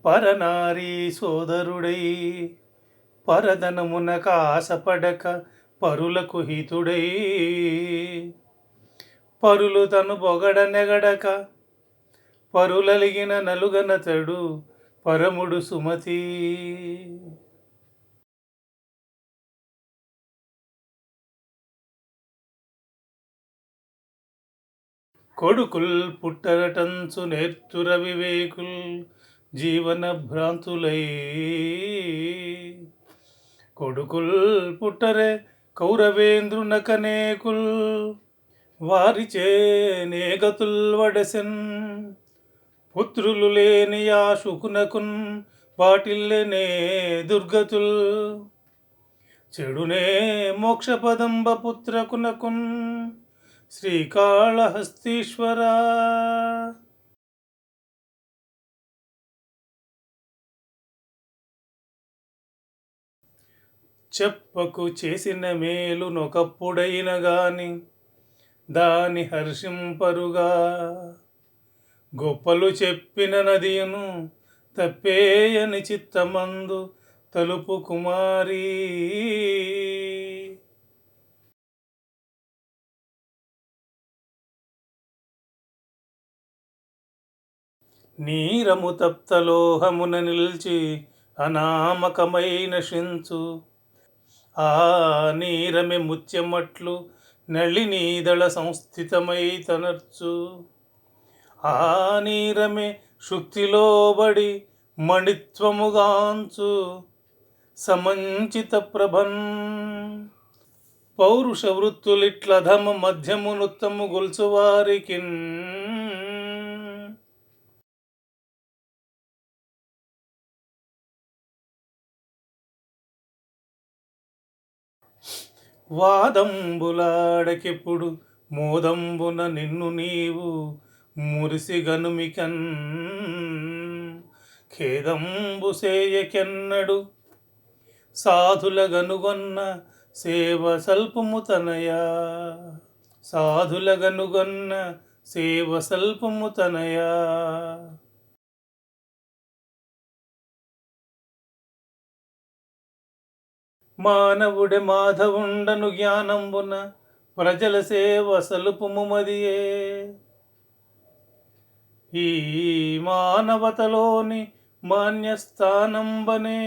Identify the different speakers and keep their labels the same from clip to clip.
Speaker 1: పరనారీ సోదరుడై పరధనమునక ఆశపడక పరులకు హితుడై పరులు తను పొగడనెగడక పరులలిగిన నలుగనతడు పరముడు సుమతి. కొడుకుల్ పుట్టరటంచు నేర్తుర వివేకుల్ జీవన భ్రాంతులై కొడుకుల్ పుట్టరే కౌరవేంద్రునకనేకుల్ వారిచే నేగతుల్ వడసెన్ పుత్రులు లేని ఆ శుకునకున్ వాటిల్లెనే దుర్గతుల్ చెడునే మోక్షపదంబ పుత్రకునకున్ శ్రీకాళహస్తీశ్వరా. చెప్పకు చేసిన మేలు నొకప్పుడైన గాని దాని హర్షింపరుగా గొప్పలు చెప్పిన నదియును తప్పేయని చిత్తమందు తలుపు కుమారీ. నీరము తప్తలోహమున నిల్చి అనామకమై నశించు ఆ నీరమె ముత్యమట్లు నళినీదళ సంస్థితమై తనర్చు ఆ నీరమె శుక్తిలోబడి మణిత్వముగాంచు సమంచిత ప్రభన్ పౌరుష వృత్తులిట్లధమ మధ్యమునుత్తము గొల్చువారికిన్ వాదంబులాడకెప్పుడు మోదంబున నిన్ను నీవు మురిసిగనుమికన్ ఖేదంబు సేయకెన్నడు సాధుల గనుగొన్న సేవ సల్పము తనయా సాధుల గనుగొన్న సేవ సల్పము తనయా. మానవుడే మాధవుండను జ్ఞానంబున ప్రజల సేవ సలుపుము మదియే ఈ మానవతలోని మాన్యస్థానంబనే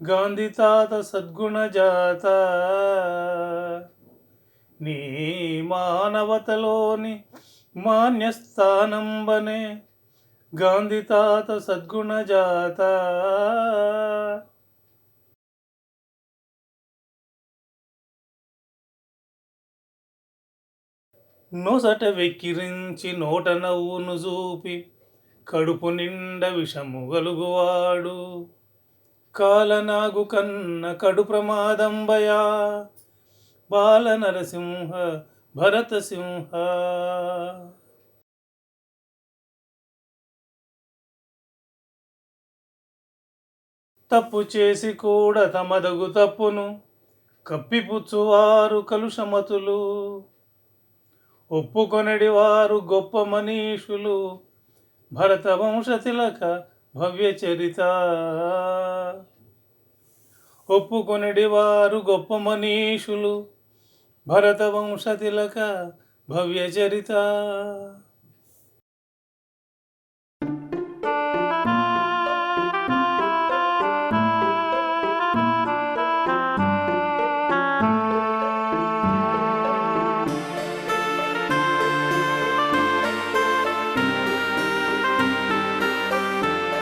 Speaker 1: గాంధీతాత సద్గుణ జాత. నీ మానవతలోని మాన్యస్థానంబనే గాంధీతాత సద్గుణ జాత. నొసట వెక్కిరించి నోట నవ్వును చూపి కడుపు నిండ విషము గలుగువాడు కాలనాగు కన్న కడు ప్రమాదంబయా బాల నరసింహ భరత సింహ. తప్పు చేసి కూడా తమదగు తప్పును కప్పిపుచ్చువారు కలుషమతులు ఒప్పుకొనడి వారు గొప్ప మనీషులు భరత వంశ తిలక భవ్య చరిత. ఒప్పుకొనడి వారు గొప్ప మనీషులు భరత వంశ తిలక భవ్య చరిత.